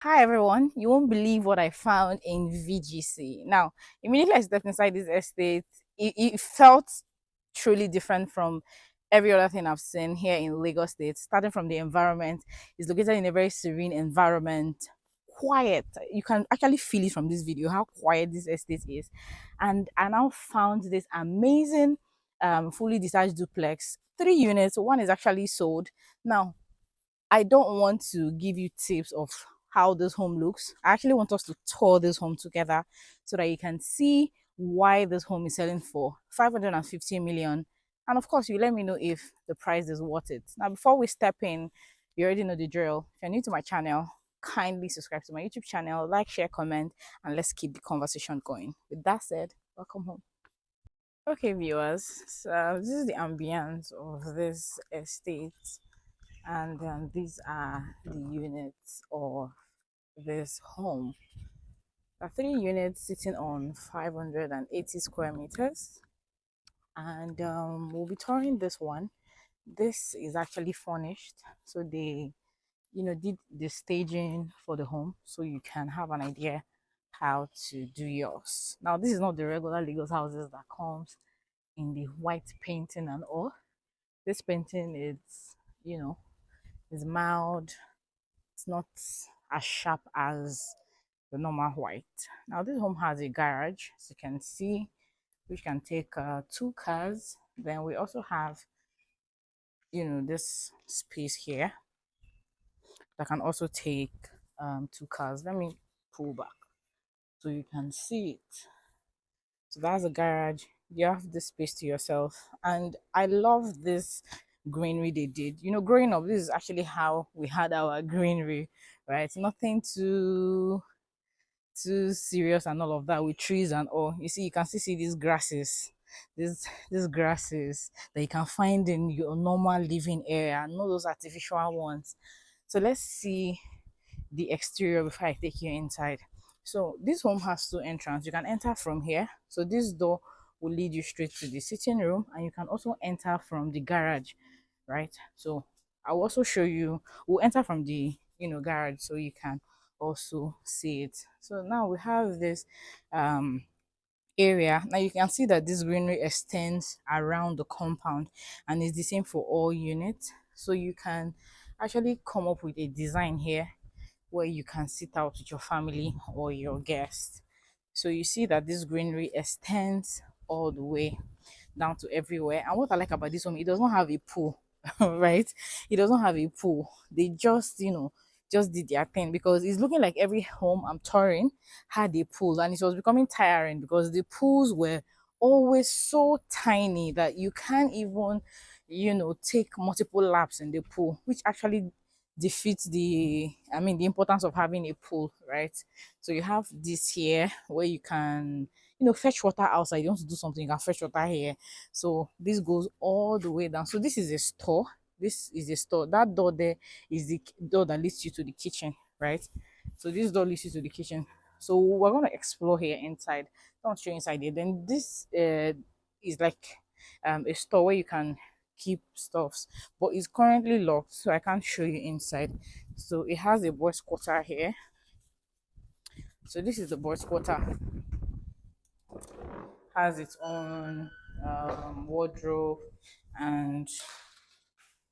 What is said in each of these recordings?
Hi everyone, you won't believe what I found in VGC. Now, immediately I stepped inside this estate, it felt truly different from every other thing I've seen here in Lagos State. Starting from the environment, it's located in a very serene environment, quiet. You can actually feel it from this video how quiet this estate is. And I now found this amazing fully detached duplex, 3 units. One is actually sold. Now, I don't want to give you tips of how this home looks. I actually want us to tour this home together so that you can see why this home is selling for 550 million. And of course, you let me know if the price is worth it. Now, before we step in, you already know the drill. If you're new to my channel, kindly subscribe to my YouTube channel, like, share, comment, and let's keep the conversation going. With that said, welcome home. Okay, viewers, so this is the ambience of this estate, and these are the units of this home. The 3 units sitting on 580 square meters, and we'll be touring this one. This is actually furnished, so they did the staging for the home so you can have an idea how to do yours. Now, this is not the regular Lagos houses that comes in the white painting and all. This painting is, you know is mild. It's not as sharp as the normal white. Now, this home has a garage, as you can see, which can take 2 cars. Then we also have, this space here that can also take 2 cars. Let me pull back so you can see it. So that's a garage. You have this space to yourself. And I love this greenery they did. Growing up, this is actually how we had our greenery, right? Nothing too serious and all of that with trees and all. You see, you can still see these grasses. These grasses that you can find in your normal living area, not those artificial ones. So let's see the exterior before I take you inside. So this home has 2 entrances. You can enter from here. So this door will lead you straight to the sitting room, and you can also enter from the garage, right? So I'll also show you. We'll enter from the garage so you can also see it. So now we have this um area. Now you can see that this greenery extends around the compound, and it's the same for all units. So you can actually come up with a design here where you can sit out with your family or your guests. So you see that this greenery extends all the way down to everywhere. And what I like about this home, it doesn't have a pool, right? It doesn't have a pool. They just did their thing, because it's looking like every home I'm touring had a pool, and it was becoming tiring because the pools were always so tiny that you can't even take multiple laps in the pool, which actually defeats the importance of having a pool, right? So you have this here where you can fetch water outside. You want to do something, you can fetch water here. So this goes all the way down. So this is a store. This is a store. That door there is the door that leads you to the kitchen, right? So this door leads you to the kitchen. So we're going to explore here inside. Don't show you inside here. Then this is like a store where you can keep stuffs, but it's currently locked, so I can't show you inside. So it has a boys quarter here. So this is the boys quarter. Has its own wardrobe, and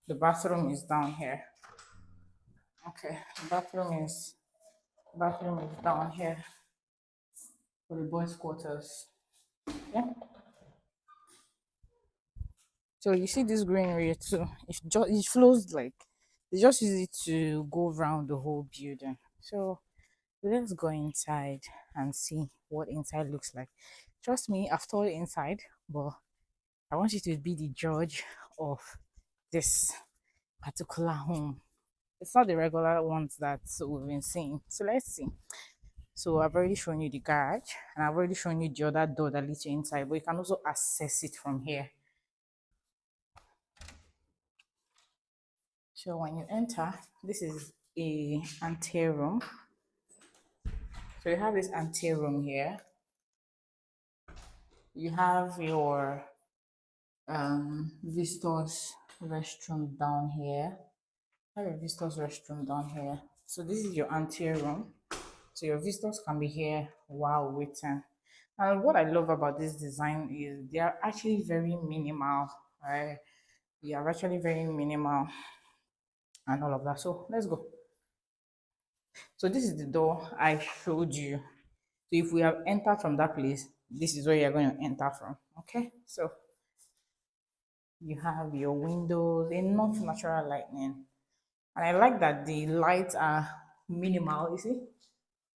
the bathroom is down here. Okay, the bathroom is down here for the boys quarters. Yeah. So you see this greenery too. It flows like they just use it to go around the whole building. So let's go inside and see what inside looks like. Trust me, I've toured inside, but I want you to be the judge of this particular home. It's not the regular ones that we've been seeing. So let's see. So I've already shown you the garage, and I've already shown you the other door that leads you inside, but you can also access it from here. So when you enter, this is a anteroom. So you have this anteroom here. You have your visitors restroom down here. I have a visitors restroom down here. So this is your anteroom. So your visitors can be here while waiting. And what I love about this design is they are actually very minimal, right? They are actually very minimal and all of that. So let's go. So this is the door I showed you. So if we have entered from that place, this is where you're going to enter from. Okay. So you have your windows, enough natural lighting. And I like that the lights are minimal, you see?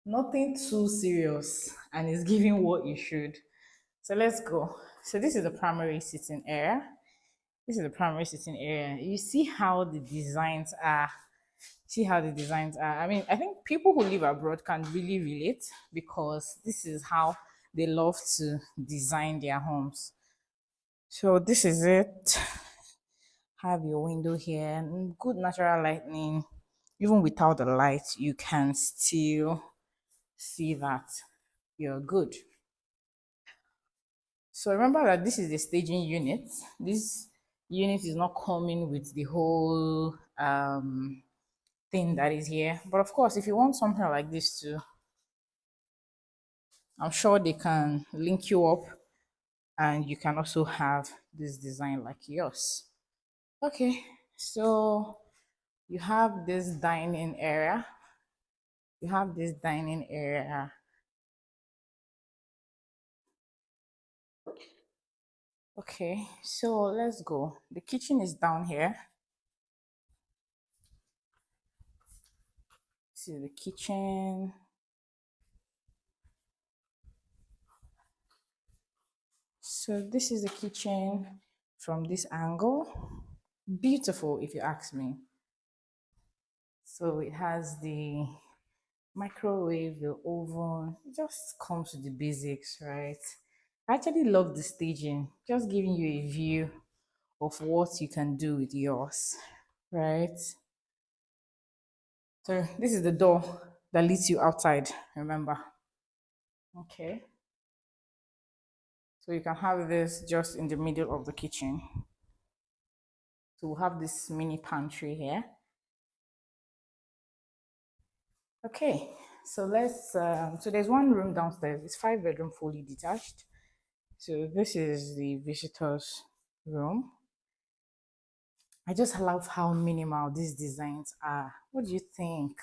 Nothing too serious and it's giving what you should. So let's go. So this is the primary sitting area. This is the primary sitting area. You see how the designs are. See how the designs are. I mean, I think people who live abroad can really relate because this is how they love to design their homes. So this is it. Have your window here and good natural lighting. Even without the light, you can still see that you're good. So remember that this is the staging unit. This unit is not coming with the whole thing that is here. But of course, if you want something like this too, I'm sure they can link you up and you can also have this design like yours. Okay, so you have this dining area. You have this dining area. Okay, so let's go. The kitchen is down here. This is the kitchen. So this is the kitchen from this angle. Beautiful, if you ask me. So it has the microwave, the oven. It just comes with the basics, right? I actually love the staging, just giving you a view of what you can do with yours, right? So this is the door that leads you outside, remember? Okay. So you can have this just in the middle of the kitchen. So we'll have this mini pantry here. Okay, so so there's one room downstairs. It's 5 bedroom, fully detached. So this is the visitors' room. I just love how minimal these designs are. What do you think?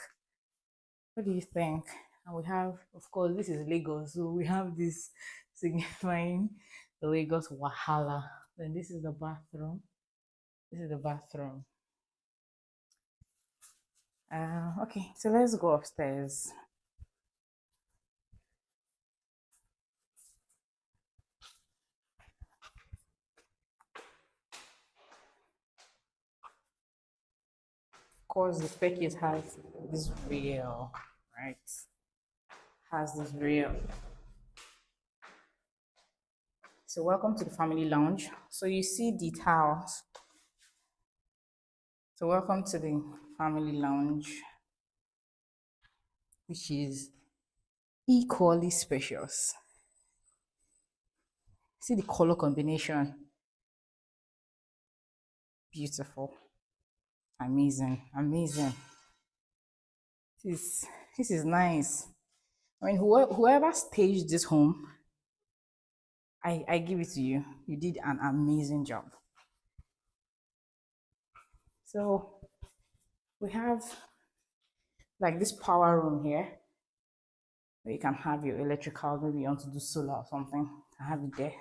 What do you think? And we have, of course, this is Lagos. So we have this signifying the Lagos Wahala. Then this is the bathroom. This is the bathroom. Okay, so let's go upstairs. Of course, the Spacious has this real, right? Has this real. So welcome to the family lounge. So you see the towels. So welcome to the family lounge, which is equally spacious. See the color combination. Beautiful. Amazing. Amazing. This is, this is nice. I mean, whoever staged this home, I give it to you. You did an amazing job. So we have like this power room here where you can have your electrical, maybe you want to do solar or something. I have it there.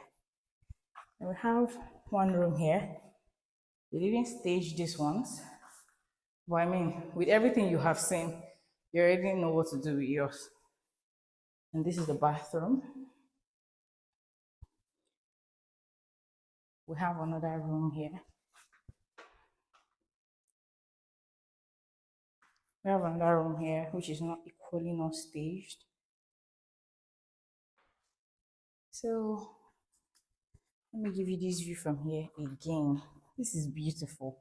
And we have one room here. We didn't stage these ones, but I mean, with everything you have seen, you already know what to do with yours. And this is the bathroom. We have another room here. We have another room here, which is not equally not staged. So let me give you this view from here again. This is beautiful.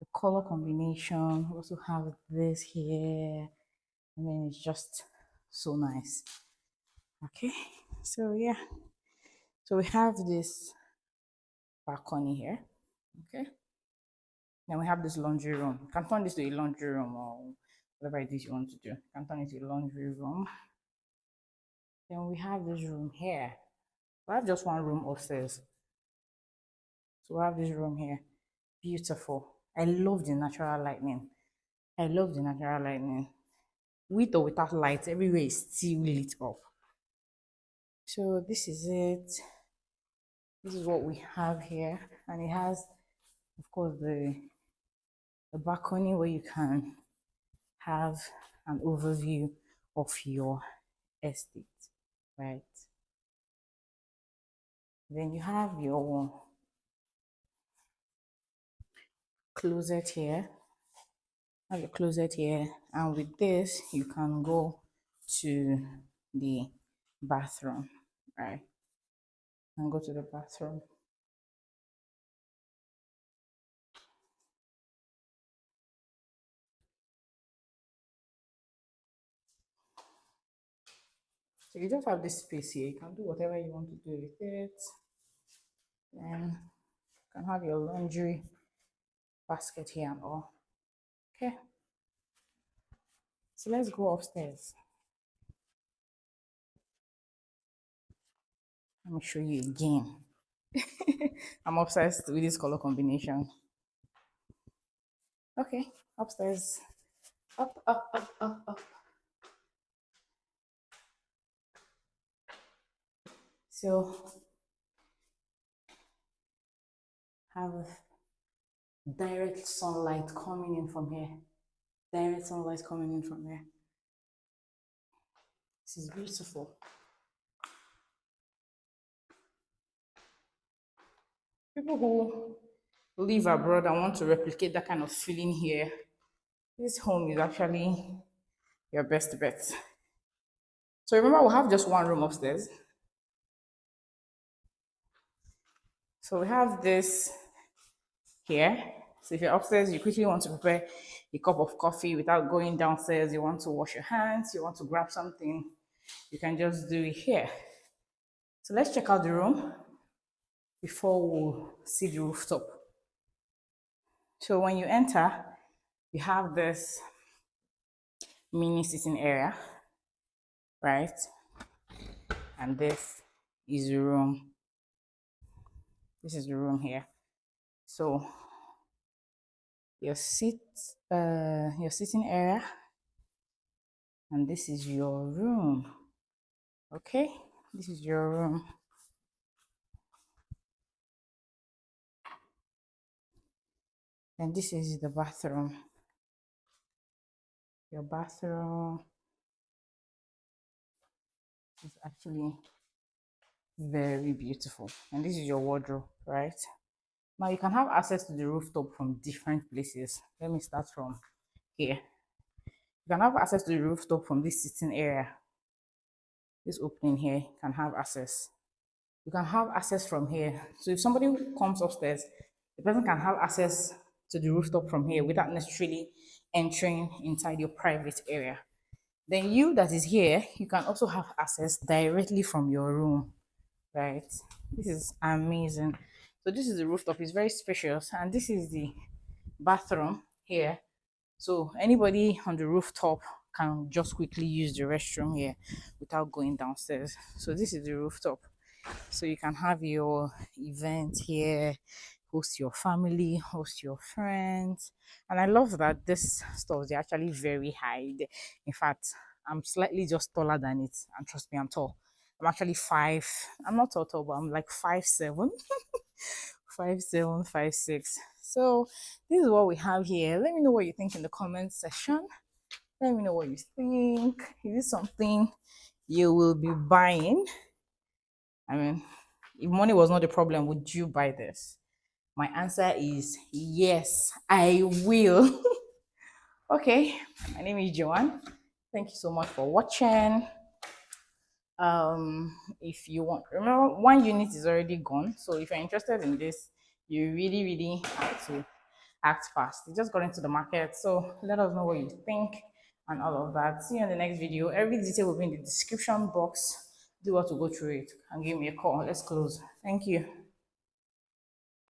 The color combination. We also have this here. I mean, it's just so nice. Okay, so yeah. So we have this balcony here. Okay. Then we have this laundry room. You can turn this to a laundry room or whatever it is you want to do. You can turn it to a laundry room. Then we have this room here. We have just one room upstairs. So we have this room here. Beautiful. I love the natural lighting. I love the natural lighting. With or without lights, everywhere is still lit up. So this is it. This is what we have here. And it has, of course, the balcony where you can have an overview of your estate, right? Then you have your closet here. Have your closet here, and with this you can go to the bathroom, right? And go to the bathroom. So you just have this space here. You can do whatever you want to do with it. Then you can have your laundry basket here and all. Okay. So let's go upstairs. Let me show you again. I'm obsessed with this color combination. Okay, upstairs. Up, up, up, up, up. So have direct sunlight coming in from here. Direct sunlight coming in from here. This is beautiful. People who live abroad and want to replicate that kind of feeling here, this home is actually your best bet. So remember, we have just one room upstairs. So we have this here. So if you're upstairs, you quickly want to prepare a cup of coffee without going downstairs, you want to wash your hands, you want to grab something, you can just do it here. So let's check out the room before we see the rooftop. So when you enter, you have this mini sitting area, right? And this is the room. This is the room here. So your your sitting area, and this is your room. Okay, this is your room. And this is the bathroom. Your bathroom is actually very beautiful. And this is your wardrobe, right? Now you can have access to the rooftop from different places. Let me start from here. You can have access to the rooftop from this sitting area. This opening here can have access. You can have access from here. So if somebody comes upstairs, the person can have access to the rooftop from here without necessarily entering inside your private area. Then you that is here, you can also have access directly from your room, right? This is amazing. So this is the rooftop. It's very spacious, and this is the bathroom here. So anybody on the rooftop can just quickly use the restroom here without going downstairs. So this is the rooftop. So you can have your event here, host your family, host your friends. And I love that this stuff is actually very high. In fact, I'm slightly just taller than it. And trust me, I'm tall. I'm actually five. I'm not tall, but I'm like 5'7". 5'7", 5'6". So this is what we have here. Let me know what you think in the comment section. Let me know what you think. Is this something you will be buying? I mean, if money was not the problem, would you buy this? My answer is yes, I will. Okay, my name is Joanne. Thank you so much for watching. If you want, remember, one unit is already gone. So if you're interested in this, you really have to act fast. It just got into the market. So let us know what you think and all of that. See you in the next video. Every detail will be in the description box. Do what to go through it and give me a call. Let's close. Thank you.